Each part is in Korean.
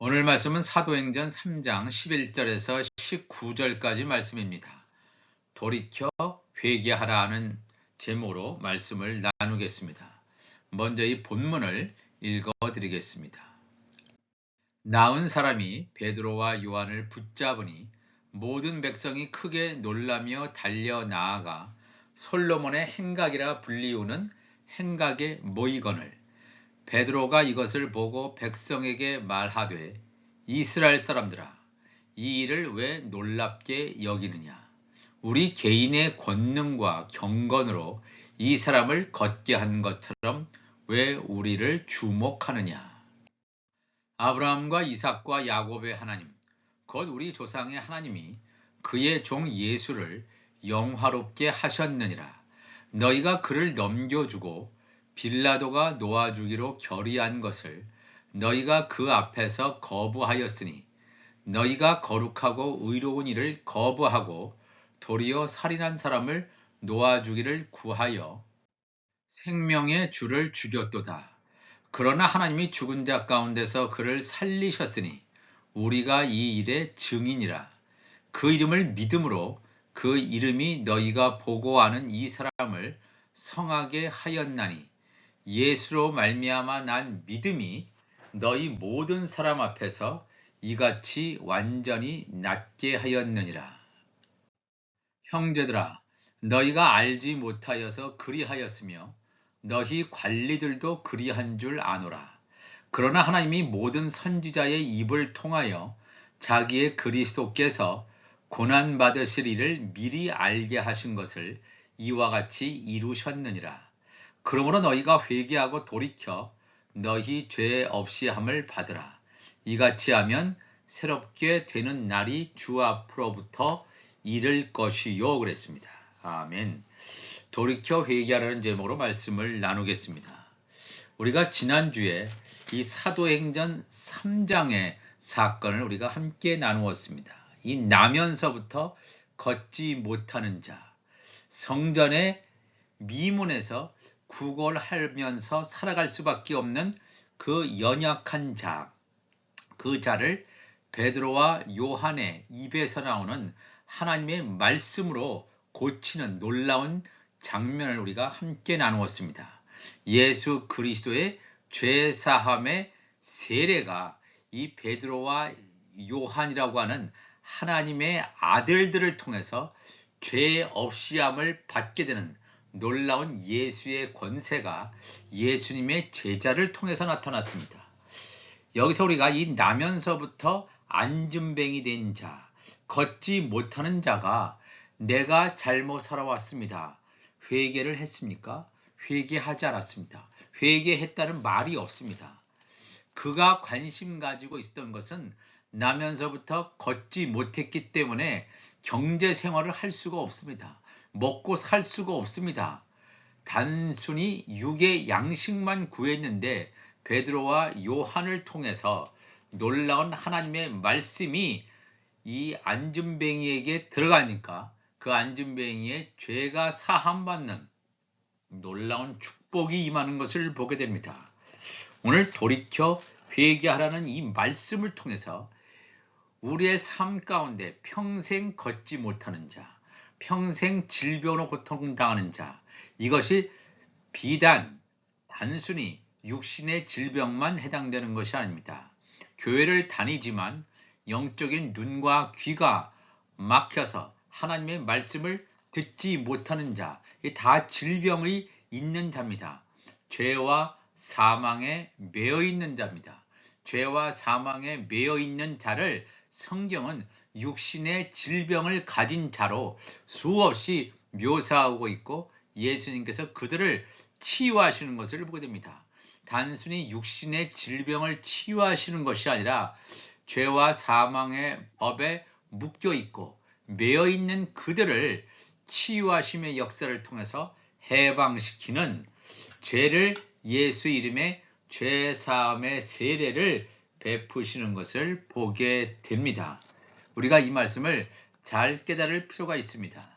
오늘 말씀은 사도행전 3장 11절에서 19절까지 말씀입니다. 돌이켜 회개하라 하는 제목으로 말씀을 나누겠습니다. 먼저 이 본문을 읽어 드리겠습니다. 나은 사람이 베드로와 요한을 붙잡으니 모든 백성이 크게 놀라며 달려 나아가 솔로몬의 행각이라 불리우는 행각에 모이거늘 베드로가 이것을 보고 백성에게 말하되 이스라엘 사람들아 이 일을 왜 놀랍게 여기느냐 우리 개인의 권능과 경건으로 이 사람을 걷게 한 것처럼 왜 우리를 주목하느냐 아브라함과 이삭과 야곱의 하나님 곧 우리 조상의 하나님이 그의 종 예수를 영화롭게 하셨느니라 너희가 그를 넘겨주고 빌라도가 놓아주기로 결의한 것을 너희가 그 앞에서 거부하였으니 너희가 거룩하고 의로운 일을 거부하고 도리어 살인한 사람을 놓아주기를 구하여 생명의 주를 죽였도다. 그러나 하나님이 죽은 자 가운데서 그를 살리셨으니 우리가 이 일의 증인이라. 그 이름을 믿음으로 그 이름이 너희가 보고 아는 이 사람을 성하게 하였나니 예수로 말미암아 난 믿음이 너희 모든 사람 앞에서 이같이 완전히 낫게 하였느니라. 형제들아 너희가 알지 못하여서 그리하였으며 너희 관리들도 그리한 줄 아노라. 그러나 하나님이 모든 선지자의 입을 통하여 자기의 그리스도께서 고난받으실 일을 미리 알게 하신 것을 이와 같이 이루셨느니라. 그러므로 너희가 회개하고 돌이켜 너희 죄 없이 함을 받으라. 이같이 하면 새롭게 되는 날이 주 앞으로부터 이를 것이요 그랬습니다. 아멘. 돌이켜 회개하라는 제목으로 말씀을 나누겠습니다. 우리가 지난주에 이 사도행전 3장의 사건을 우리가 함께 나누었습니다. 이 나면서부터 걷지 못하는 자, 성전의 미문에서 구걸하면서 살아갈 수밖에 없는 그 연약한 자, 그 자를 베드로와 요한의 입에서 나오는 하나님의 말씀으로 고치는 놀라운 장면을 우리가 함께 나누었습니다. 예수 그리스도의 죄사함의 세례가 이 베드로와 요한이라고 하는 하나님의 아들들을 통해서 죄 없이함을 받게 되는 놀라운 예수의 권세가 예수님의 제자를 통해서 나타났습니다. 여기서 우리가 이 나면서부터 앉은뱅이 된 자, 걷지 못하는 자가 내가 잘못 살아왔습니다. 회개를 했습니까? 회개하지 않았습니다. 회개했다는 말이 없습니다. 그가 관심 가지고 있었던 것은 나면서부터 걷지 못했기 때문에 경제 생활을 할 수가 없습니다. 먹고 살 수가 없습니다. 단순히 육의 양식만 구했는데 베드로와 요한을 통해서 놀라운 하나님의 말씀이 이 안진뱅이에게 들어가니까 그 안진뱅이의 죄가 사함받는 놀라운 축복이 임하는 것을 보게 됩니다. 오늘 돌이켜 회개하라는 이 말씀을 통해서 우리의 삶 가운데 평생 걷지 못하는 자, 평생 질병으로 고통당하는 자, 이것이 비단 단순히 육신의 질병만 해당되는 것이 아닙니다. 교회를 다니지만 영적인 눈과 귀가 막혀서 하나님의 말씀을 듣지 못하는 자, 다 질병이 있는 자입니다. 죄와 사망에 매여 있는 자입니다. 죄와 사망에 매여 있는 자를 성경은 육신의 질병을 가진 자로 수없이 묘사하고 있고 예수님께서 그들을 치유하시는 것을 보게 됩니다. 단순히 육신의 질병을 치유하시는 것이 아니라 죄와 사망의 법에 묶여 있고 매여 있는 그들을 치유하심의 역사를 통해서 해방시키는 죄를 예수 이름의 죄사함의 세례를 베푸시는 것을 보게 됩니다. 우리가 이 말씀을 잘 깨달을 필요가 있습니다.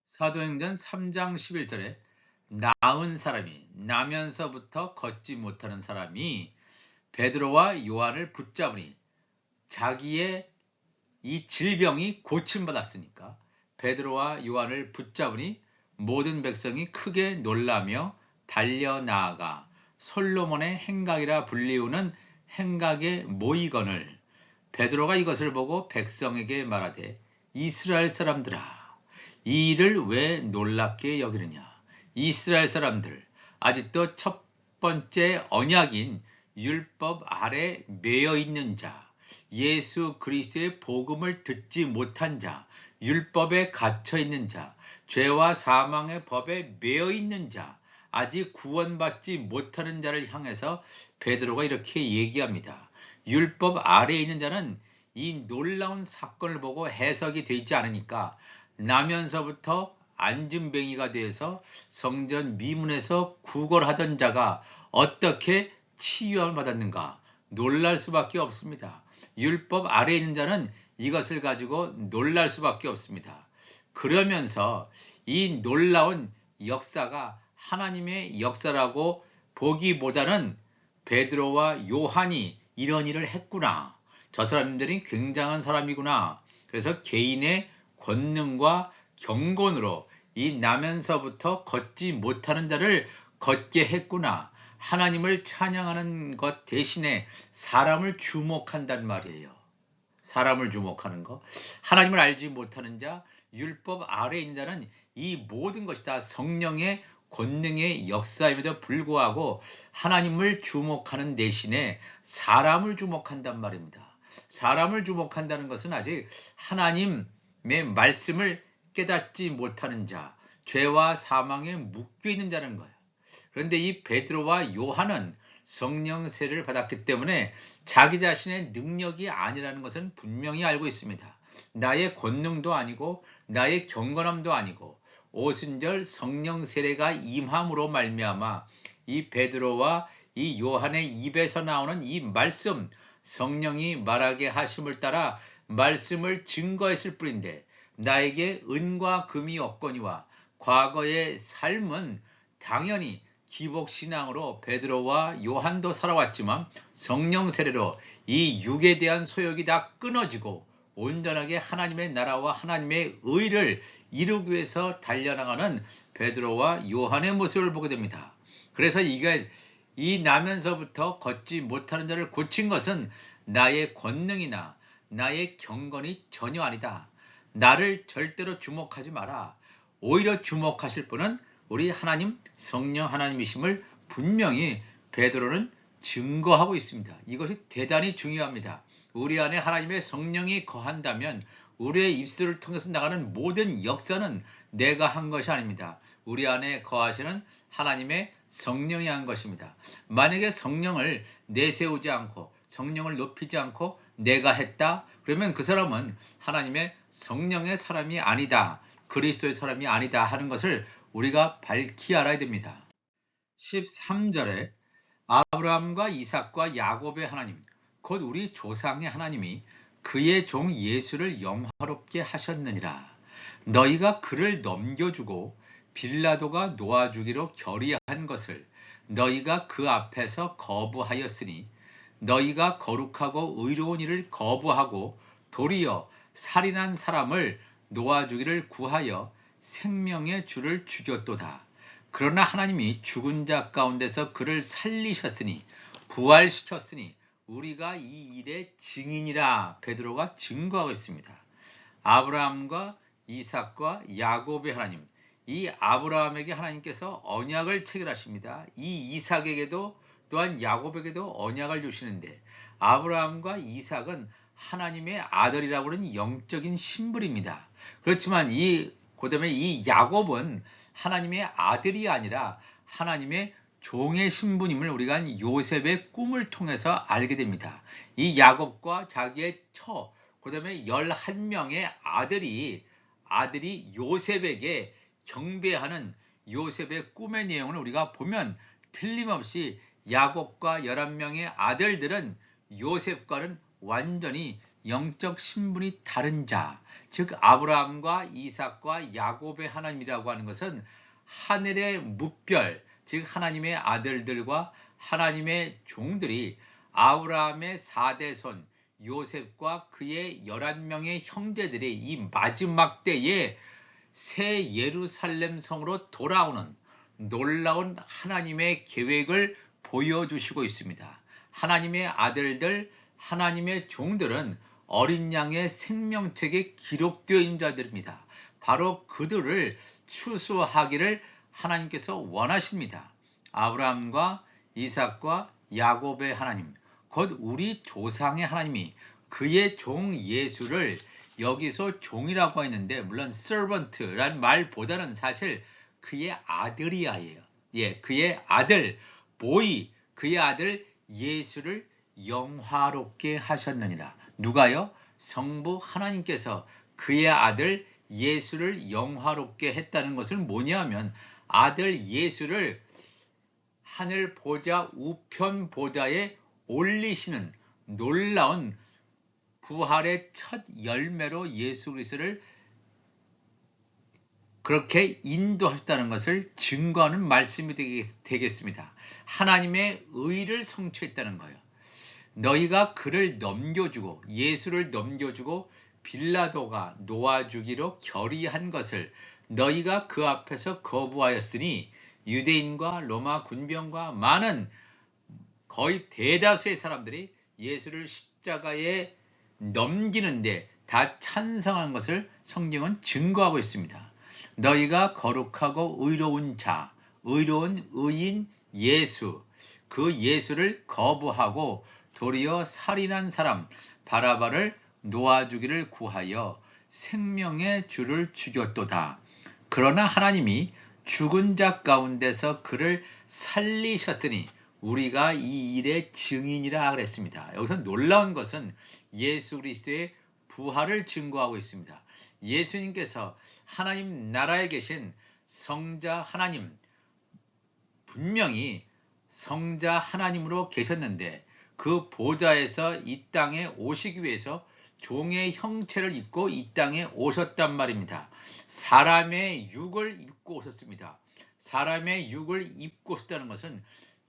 사도행전 3장 11절에 나은 사람이 나면서부터 걷지 못하는 사람이 베드로와 요한을 붙잡으니 자기의 이 질병이 고침받았으니까 베드로와 요한을 붙잡으니 모든 백성이 크게 놀라며 달려나아가 솔로몬의 행각이라 불리우는 행각에 모이거늘 베드로가 이것을 보고 백성에게 말하되 이스라엘 사람들아 이 일을 왜 놀랍게 여기느냐 이스라엘 사람들 아직도 첫 번째 언약인 율법 아래 매여 있는 자 예수 그리스도의 복음을 듣지 못한 자, 율법에 갇혀 있는 자, 죄와 사망의 법에 매여 있는 자, 아직 구원받지 못하는 자를 향해서 베드로가 이렇게 얘기합니다. 율법 아래에 있는 자는 이 놀라운 사건을 보고 해석이 되지 않으니까 나면서부터 안진뱅이가 되어서 성전 미문에서 구걸하던 자가 어떻게 치유함을 받았는가 놀랄 수밖에 없습니다. 율법 아래에 있는 자는 이것을 가지고 놀랄 수밖에 없습니다. 그러면서 이 놀라운 역사가 하나님의 역사라고 보기보다는 베드로와 요한이 이런 일을 했구나. 저 사람들이 굉장한 사람이구나. 그래서 개인의 권능과 경건으로 이 나면서부터 걷지 못하는 자를 걷게 했구나. 하나님을 찬양하는 것 대신에 사람을 주목한단 말이에요. 사람을 주목하는 것. 하나님을 알지 못하는 자, 율법 아래에 있는 자는 이 모든 것이 다 성령의 권능의 역사임에도 불구하고 하나님을 주목하는 대신에 사람을 주목한단 말입니다. 사람을 주목한다는 것은 아직 하나님의 말씀을 깨닫지 못하는 자, 죄와 사망에 묶여 있는 자는 거예요. 그런데 이 베드로와 요한은 성령 세례를 받았기 때문에 자기 자신의 능력이 아니라는 것은 분명히 알고 있습니다. 나의 권능도 아니고 나의 경건함도 아니고 오순절 성령 세례가 임함으로 말미암아 이 베드로와 이 요한의 입에서 나오는 이 말씀 성령이 말하게 하심을 따라 말씀을 증거했을 뿐인데 나에게 은과 금이 없거니와 과거의 삶은 당연히 기복신앙으로 베드로와 요한도 살아왔지만 성령 세례로 이 육에 대한 소욕이 다 끊어지고 온전하게 하나님의 나라와 하나님의 의를 이루기 위해서 달려나가는 베드로와 요한의 모습을 보게 됩니다. 그래서 이게 이 나면서부터 걷지 못하는 자를 고친 것은 나의 권능이나 나의 경건이 전혀 아니다. 나를 절대로 주목하지 마라. 오히려 주목하실 분은 우리 하나님 성령 하나님이심을 분명히 베드로는 증거하고 있습니다. 이것이 대단히 중요합니다. 우리 안에 하나님의 성령이 거한다면 우리의 입술을 통해서 나가는 모든 역사는 내가 한 것이 아닙니다. 우리 안에 거하시는 하나님의 성령이 한 것입니다. 만약에 성령을 내세우지 않고 성령을 높이지 않고 내가 했다 그러면 그 사람은 하나님의 성령의 사람이 아니다. 그리스도의 사람이 아니다 하는 것을 우리가 밝히 알아야 됩니다. 13절에 아브라함과 이삭과 야곱의 하나님, 곧 우리 조상의 하나님이 그의 종 예수를 영화롭게 하셨느니라. 너희가 그를 넘겨주고 빌라도가 놓아주기로 결의한 것을 너희가 그 앞에서 거부하였으니 너희가 거룩하고 의로운 일을 거부하고 도리어 살인한 사람을 놓아주기를 구하여 생명의 주를 죽였도다. 그러나 하나님이 죽은 자 가운데서 그를 살리셨으니 부활시켰으니 우리가 이 일의 증인이라 베드로가 증거하고 있습니다. 아브라함과 이삭과 야곱의 하나님, 이 아브라함에게 하나님께서 언약을 체결하십니다. 이 이삭에게도 또한 야곱에게도 언약을 주시는데 아브라함과 이삭은 하나님의 아들이라고 하는 영적인 신분입니다. 그렇지만 그다음에 이 야곱은 하나님의 아들이 아니라 하나님의 종의 신분임을 우리가 요셉의 꿈을 통해서 알게 됩니다. 이 야곱과 자기의 그다음에 11명의 아들이 요셉에게 경배하는 요셉의 꿈의 내용을 우리가 보면 틀림없이 야곱과 11명의 아들들은 요셉과는 완전히 영적 신분이 다른 자, 즉 아브라함과 이삭과 야곱의 하나님이라고 하는 것은 하늘의 무별, 즉 하나님의 아들들과 하나님의 종들이 아브라함의 4대손 요셉과 그의 11명의 형제들이 이 마지막 때에 새 예루살렘 성으로 돌아오는 놀라운 하나님의 계획을 보여주시고 있습니다. 하나님의 아들들, 하나님의 종들은 어린 양의 생명책에 기록되어 있는 자들입니다. 바로 그들을 추수하기를 하나님께서 원하십니다. 아브라함과 이삭과 야곱의 하나님, 곧 우리 조상의 하나님이 그의 종 예수를 여기서 종이라고 했는데, 물론 servant라는 말보다는 사실 그의 아들이야예요. 예, 그의 아들 보이, 그의 아들 예수를 영화롭게 하셨느니라. 누가요? 성부 하나님께서 그의 아들 예수를 영화롭게 했다는 것은 뭐냐면, 아들 예수를 하늘 보좌 우편 보좌에 올리시는 놀라운 부활의 첫 열매로 예수 그리스도를 그렇게 인도하셨다는 것을 증거하는 말씀이 되겠습니다. 하나님의 의를 성취했다는 거예요. 너희가 그를 넘겨주고, 예수를 넘겨주고 빌라도가 놓아주기로 결의한 것을 너희가 그 앞에서 거부하였으니 유대인과 로마 군병과 많은 거의 대다수의 사람들이 예수를 십자가에 넘기는데 다 찬성한 것을 성경은 증거하고 있습니다. 너희가 거룩하고 의로운 자, 의로운 의인 예수, 그 예수를 거부하고 도리어 살인한 사람 바라바를 놓아주기를 구하여 생명의 주를 죽였도다. 그러나 하나님이 죽은 자 가운데서 그를 살리셨으니 우리가 이 일의 증인이라 그랬습니다. 여기서 놀라운 것은 예수 그리스도의 부활을 증거하고 있습니다. 예수님께서 하나님 나라에 계신 성자 하나님, 분명히 성자 하나님으로 계셨는데 그 보좌에서 이 땅에 오시기 위해서 종의 형체를 입고 이 땅에 오셨단 말입니다. 사람의 육을 입고 오셨습니다. 사람의 육을 입고 오셨다는 것은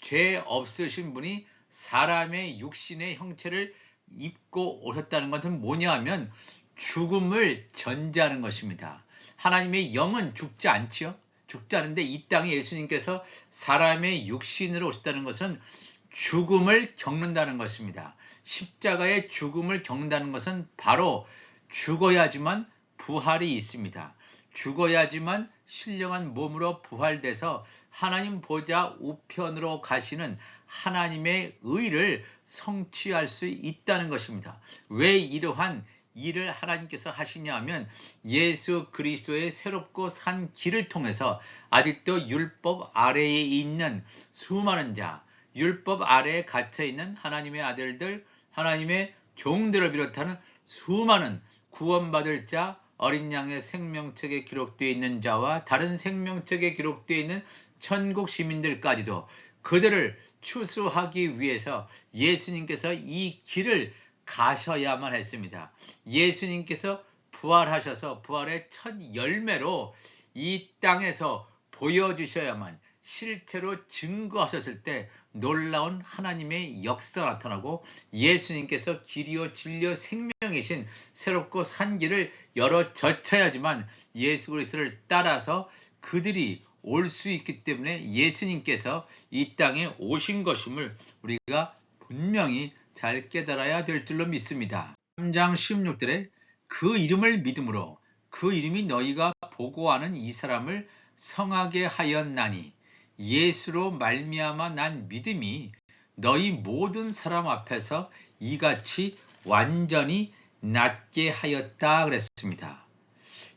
죄 없으신 분이 사람의 육신의 형체를 입고 오셨다는 것은 뭐냐 하면 죽음을 전제하는 것입니다. 하나님의 영은 죽지 않지요. 죽지 않은데 이 땅에 예수님께서 사람의 육신으로 오셨다는 것은 죽음을 겪는다는 것입니다. 십자가의 죽음을 겪는다는 것은 바로 죽어야지만 부활이 있습니다. 죽어야지만 신령한 몸으로 부활돼서 하나님 보좌 우편으로 가시는 하나님의 의를 성취할 수 있다는 것입니다. 왜 이러한 일을 하나님께서 하시냐 하면 예수 그리스도의 새롭고 산 길을 통해서 아직도 율법 아래에 있는 수많은 자, 율법 아래에 갇혀있는 하나님의 아들들, 하나님의 종들을 비롯하는 수많은 구원받을 자, 어린 양의 생명책에 기록되어 있는 자와 다른 생명책에 기록되어 있는 천국 시민들까지도 그들을 추수하기 위해서 예수님께서 이 길을 가셔야만 했습니다. 예수님께서 부활하셔서 부활의 첫 열매로 이 땅에서 보여주셔야만, 실체로 증거하셨을 때 놀라운 하나님의 역사가 나타나고 예수님께서 길이요 진리요 생명이신 새롭고 산 길을 열어 젖혀야지만 예수 그리스도를 따라서 그들이 올 수 있기 때문에 예수님께서 이 땅에 오신 것임을 우리가 분명히 잘 깨달아야 될 줄로 믿습니다. 3장 16절에 그 이름을 믿음으로 그 이름이 너희가 보고하는 이 사람을 성하게 하였나니 예수로 말미암아 난 믿음이 너희 모든 사람 앞에서 이같이 완전히 낫게 하였다 그랬습니다.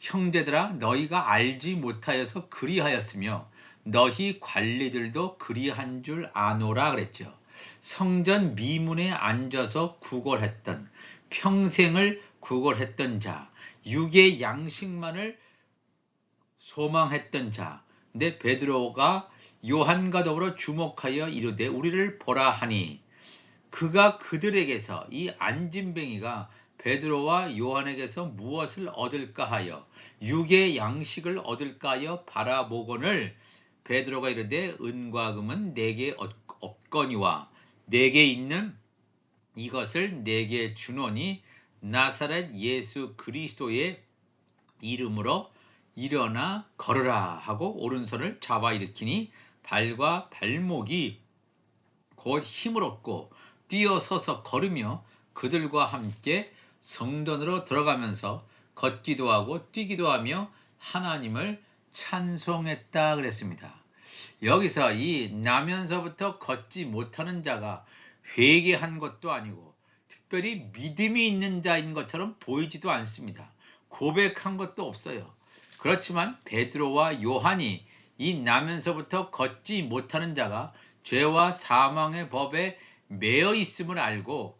형제들아 너희가 알지 못하여서 그리하였으며 너희 관리들도 그리한 줄 아노라 그랬죠. 성전 미문에 앉아서 구걸했던, 평생을 구걸했던 자, 육의 양식만을 소망했던 자. 근데 베드로가 요한과 더불어 주목하여 이르되 우리를 보라 하니 그가 그들에게서, 이 안진뱅이가 베드로와 요한에게서 무엇을 얻을까 하여, 육의 양식을 얻을까 하여 바라보거늘 베드로가 이르되 은과 금은 내게 없거니와 내게 있는 이것을 내게 주노니 나사렛 예수 그리스도의 이름으로 일어나 걸으라 하고 오른손을 잡아 일으키니 발과 발목이 곧 힘을 얻고 뛰어서서 걸으며 그들과 함께 성전으로 들어가면서 걷기도 하고 뛰기도 하며 하나님을 찬송했다 그랬습니다. 여기서 이 나면서부터 걷지 못하는 자가 회개한 것도 아니고 특별히 믿음이 있는 자인 것처럼 보이지도 않습니다. 고백한 것도 없어요. 그렇지만 베드로와 요한이 이 나면서부터 걷지 못하는 자가 죄와 사망의 법에 매여 있음을 알고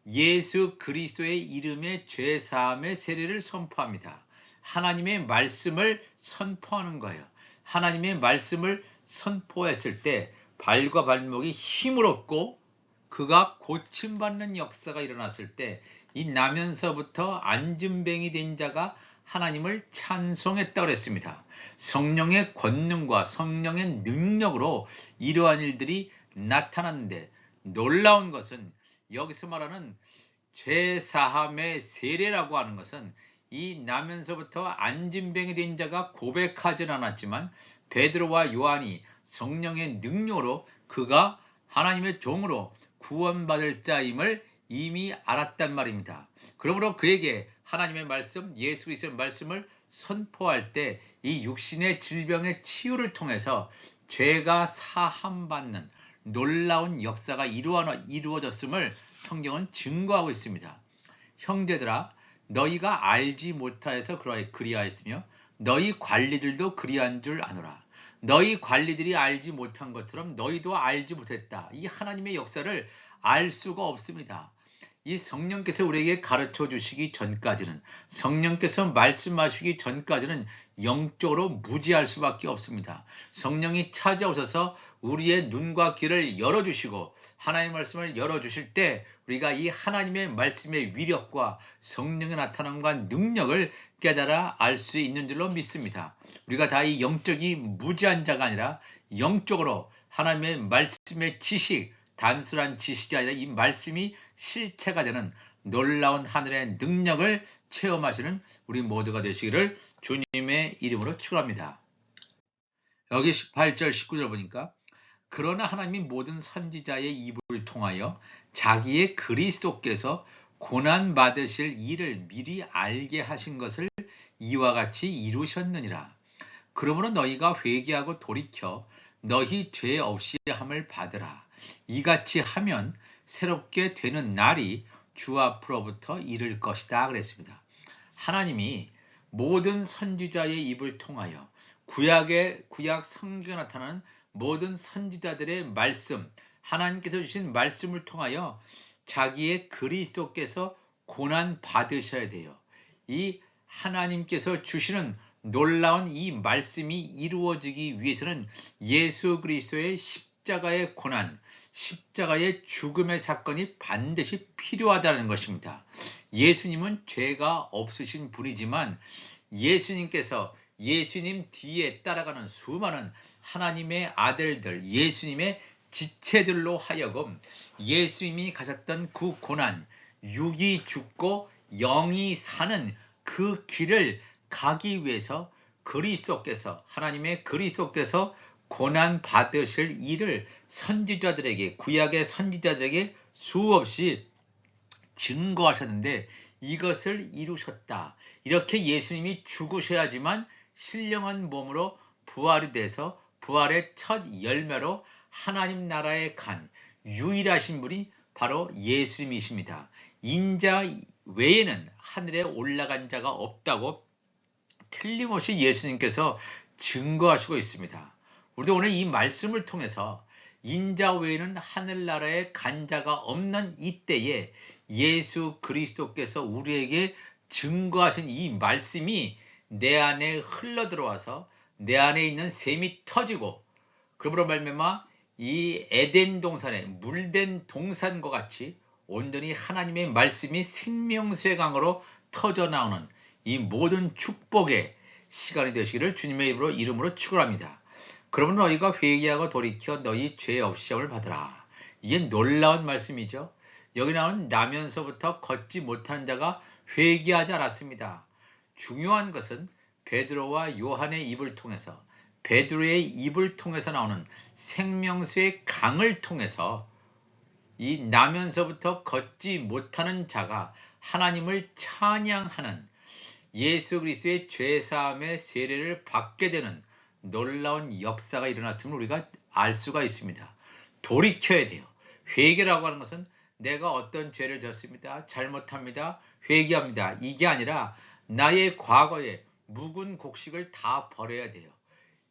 예수 그리스도의 이름의 죄 사함의 세례를 선포합니다. 하나님의 말씀을 선포하는 거예요. 하나님의 말씀을 선포했을 때 발과 발목이 힘을 얻고 그가 고침받는 역사가 일어났을 때 이 나면서부터 안진뱅이 된 자가 하나님을 찬송했다고 했습니다. 성령의 권능과 성령의 능력으로 이러한 일들이 나타났는데 놀라운 것은 여기서 말하는 죄사함의 세례라고 하는 것은 이 나면서부터 안진뱅이 된 자가 고백하진 않았지만 베드로와 요한이 성령의 능력으로 그가 하나님의 종으로 구원받을 자임을 이미 알았단 말입니다. 그러므로 그에게 하나님의 말씀, 예수 그리스도의 말씀을 선포할 때 이 육신의 질병의 치유를 통해서 죄가 사함받는 놀라운 역사가 이루어졌음을 성경은 증거하고 있습니다. 형제들아, 너희가 알지 못하여서 그리하였으며 너희 관리들도 그리한 줄 아노라. 너희 관리들이 알지 못한 것처럼 너희도 알지 못했다. 이 하나님의 역사를 알 수가 없습니다. 이 성령께서 우리에게 가르쳐 주시기 전까지는, 성령께서 말씀하시기 전까지는 영적으로 무지할 수밖에 없습니다. 성령이 찾아오셔서 우리의 눈과 귀를 열어주시고 하나님의 말씀을 열어주실 때 우리가 이 하나님의 말씀의 위력과 성령의 나타남과 능력을 깨달아 알 수 있는 줄로 믿습니다. 우리가 다 이 영적이 무지한 자가 아니라 영적으로 하나님의 말씀의 지식, 단순한 지식이 아니라 이 말씀이 실체가 되는 놀라운 하늘의 능력을 체험하시는 우리 모두가 되시기를 주님의 이름으로 축원합니다. 여기 18절 19절 보니까 그러나 하나님이 모든 선지자의 입을 통하여 자기의 그리스도께서 고난 받으실 일을 미리 알게 하신 것을 이와 같이 이루셨느니라. 그러므로 너희가 회개하고 돌이켜 너희 죄 없이 함을 받으라. 이같이 하면 새롭게 되는 날이 주 앞으로부터 이를 것이다 그랬습니다. 하나님이 모든 선지자의 입을 통하여 구약 성경에 나타나는 모든 선지자들의 말씀, 하나님께서 주신 말씀을 통하여 자기의 그리스도께서 고난 받으셔야 돼요. 이 하나님께서 주시는 놀라운 이 말씀이 이루어지기 위해서는 예수 그리스도의 십자가의 고난, 십자가의 죽음의 사건이 반드시 필요하다는 것입니다. 예수님은 죄가 없으신 분이지만 예수님께서 예수님 뒤에 따라가는 수많은 하나님의 아들들, 예수님의 지체들로 하여금 예수님이 가셨던 그 고난, 육이 죽고 영이 사는 그 길을 가기 위해서 그리스도께서, 하나님의 그리스도께서 고난 받으실 일을 선지자들에게, 구약의 선지자들에게 수없이 증거하셨는데 이것을 이루셨다. 이렇게 예수님이 죽으셔야지만 신령한 몸으로 부활이 돼서 부활의 첫 열매로 하나님 나라에 간 유일하신 분이 바로 예수님이십니다. 인자 외에는 하늘에 올라간 자가 없다고 틀림없이 예수님께서 증거하시고 있습니다. 우리도 오늘 이 말씀을 통해서 인자 외에는 하늘나라에 간 자가 없는 이때에 예수 그리스도께서 우리에게 증거하신 이 말씀이 내 안에 흘러들어와서 내 안에 있는 샘이 터지고 그러므로 말미암아 이 에덴 동산에 물된 동산과 같이 온전히 하나님의 말씀이 생명수의 강으로 터져나오는 이 모든 축복의 시간이 되시기를 주님의 이름으로 축원합니다. 그러면 너희가 회개하고 돌이켜 너희 죄 없이 시험을 받으라. 이게 놀라운 말씀이죠. 여기 나오는 나면서부터 걷지 못하는 자가 회개하지 않았습니다. 중요한 것은 베드로와 요한의 입을 통해서, 베드로의 입을 통해서 나오는 생명수의 강을 통해서 이 나면서부터 걷지 못하는 자가 하나님을 찬양하는, 예수 그리스도의 죄사함의 세례를 받게 되는 놀라운 역사가 일어났음을 우리가 알 수가 있습니다. 돌이켜야 돼요. 회개라고 하는 것은 내가 어떤 죄를 졌습니다, 잘못합니다, 회개합니다, 이게 아니라 나의 과거의 묵은 곡식을 다 버려야 돼요.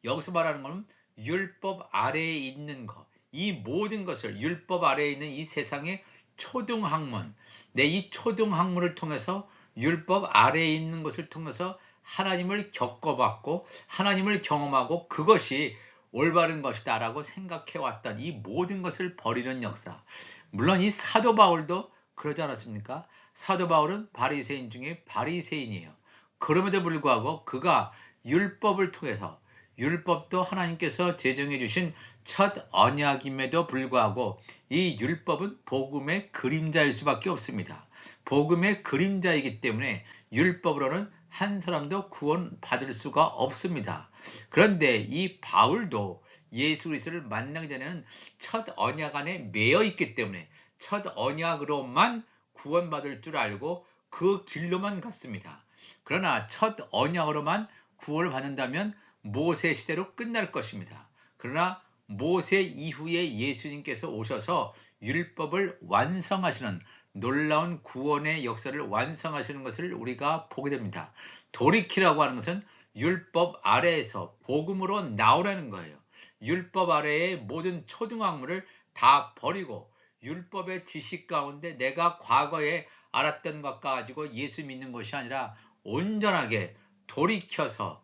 여기서 말하는 것은 율법 아래에 있는 것, 이 모든 것을, 율법 아래에 있는 이 세상의 초등학문, 내 이 초등학문을 통해서, 율법 아래에 있는 것을 통해서 하나님을 겪어봤고 하나님을 경험하고 그것이 올바른 것이다 라고 생각해왔던 이 모든 것을 버리는 역사. 물론 이 사도 바울도 그러지 않았습니까? 사도 바울은 바리새인 중에 바리새인이에요. 그럼에도 불구하고 그가 율법을 통해서, 율법도 하나님께서 제정해 주신 첫 언약임에도 불구하고 이 율법은 복음의 그림자일 수밖에 없습니다. 복음의 그림자이기 때문에 율법으로는 한 사람도 구원받을 수가 없습니다. 그런데 이 바울도 예수 그리스도를 만나기 전에는 첫 언약 안에 매여 있기 때문에 첫 언약으로만 구원받을 줄 알고 그 길로만 갔습니다. 그러나 첫 언약으로만 구원을 받는다면 모세 시대로 끝날 것입니다. 그러나 모세 이후에 예수님께서 오셔서 율법을 완성하시는, 놀라운 구원의 역사를 완성하시는 것을 우리가 보게 됩니다. 돌이키라고 하는 것은 율법 아래에서 복음으로 나오라는 거예요. 율법 아래의 모든 초등학문을 다 버리고 율법의 지식 가운데 내가 과거에 알았던 것 가지고 예수 믿는 것이 아니라 온전하게 돌이켜서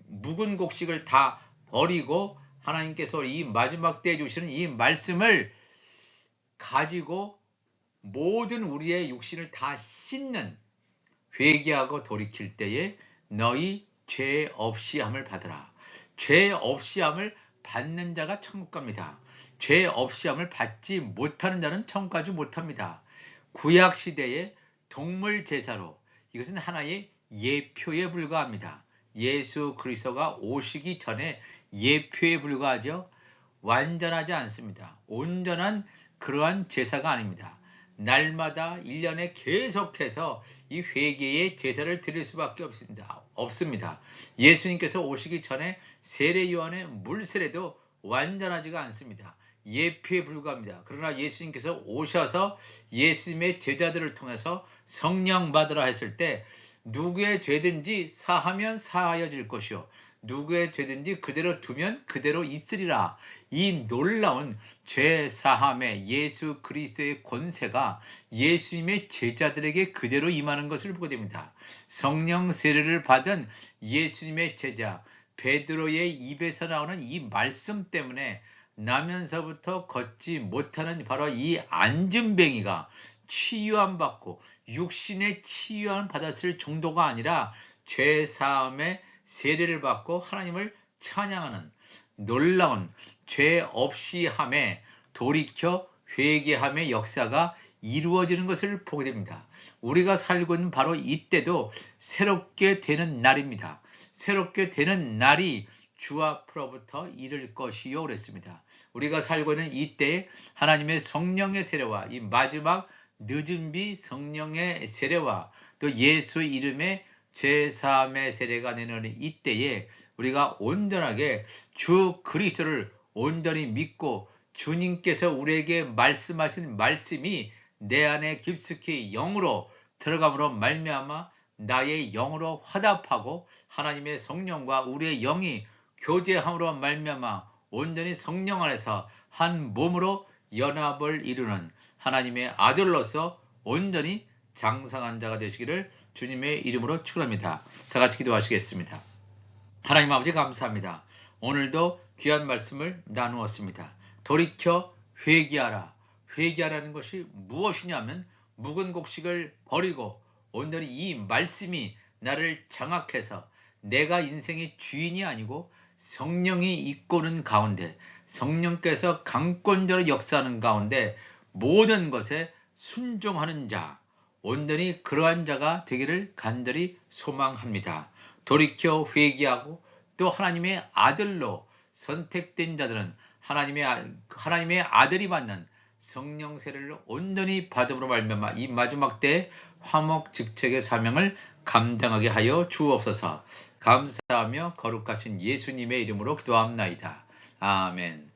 묵은 곡식을 다 버리고 하나님께서 이 마지막 때에 주시는 이 말씀을 가지고 모든 우리의 육신을 다 씻는, 회개하고 돌이킬 때에 너희 죄 없이 함을 받으라. 죄 없이 함을 받는 자가 천국 갑니다. 죄 없이 함을 받지 못하는 자는 천국 가지 못합니다. 구약 시대의 동물 제사로, 이것은 하나의 예표에 불과합니다. 예수 그리스도가 오시기 전에 예표에 불과하죠. 완전하지 않습니다. 온전한 그러한 제사가 아닙니다. 날마다 1년에 계속해서 이 회개의 제사를 드릴 수밖에 없습니다. 예수님께서 오시기 전에 세례 요한의 물세례도 완전하지가 않습니다. 예표에 불과합니다. 그러나 예수님께서 오셔서 예수님의 제자들을 통해서 성령 받으라 했을 때 누구의 죄든지 사하면 사하여질 것이요 누구의 죄든지 그대로 두면 그대로 있으리라. 이 놀라운 죄 사함의 예수 그리스도의 권세가 예수님의 제자들에게 그대로 임하는 것을 보게 됩니다. 성령 세례를 받은 예수님의 제자 베드로의 입에서 나오는 이 말씀 때문에 나면서부터 걷지 못하는 바로 이 안진뱅이가 치유함 받고 육신의 치유함 받았을 정도가 아니라 죄 사함의 세례를 받고 하나님을 찬양하는 놀라운 죄 없이 함에 돌이켜 회개함의 역사가 이루어지는 것을 보게 됩니다. 우리가 살고 있는 바로 이때도 새롭게 되는 날입니다. 새롭게 되는 날이 주 앞으로부터 이를 것이요 그랬습니다. 우리가 살고 있는 이때에 하나님의 성령의 세례와 이 마지막 늦은 비 성령의 세례와 또 예수 이름의 죄사함의 세례가 내려오는 이때에 우리가 온전하게 주 그리스도를 온전히 믿고 주님께서 우리에게 말씀하신 말씀이 내 안에 깊숙이 영으로 들어감으로 말미암아 나의 영으로 화답하고 하나님의 성령과 우리의 영이 교제함으로 말미암아 온전히 성령 안에서 한 몸으로 연합을 이루는 하나님의 아들로서 온전히 장성한 자가 되시기를 주님의 이름으로 축원합니다. 다 같이 기도하시겠습니다. 하나님 아버지 감사합니다. 오늘도 귀한 말씀을 나누었습니다. 돌이켜 회개하라. 회개하라는 것이 무엇이냐면 묵은 곡식을 버리고 온전히 이 말씀이 나를 장악해서 내가 인생의 주인이 아니고 성령이 이끄는 가운데 성령께서 강권적으로 역사하는 가운데 모든 것에 순종하는 자, 온전히 그러한 자가 되기를 간절히 소망합니다. 돌이켜 회개하고 또 하나님의 아들로 선택된 자들은 하나님의 아들이 받는 성령 세례를 온전히 받음으로 말미암아 이 마지막 때 화목직책의 사명을 감당하게 하여 주옵소서. 감사하며 거룩하신 예수님의 이름으로 기도합나이다. 아멘.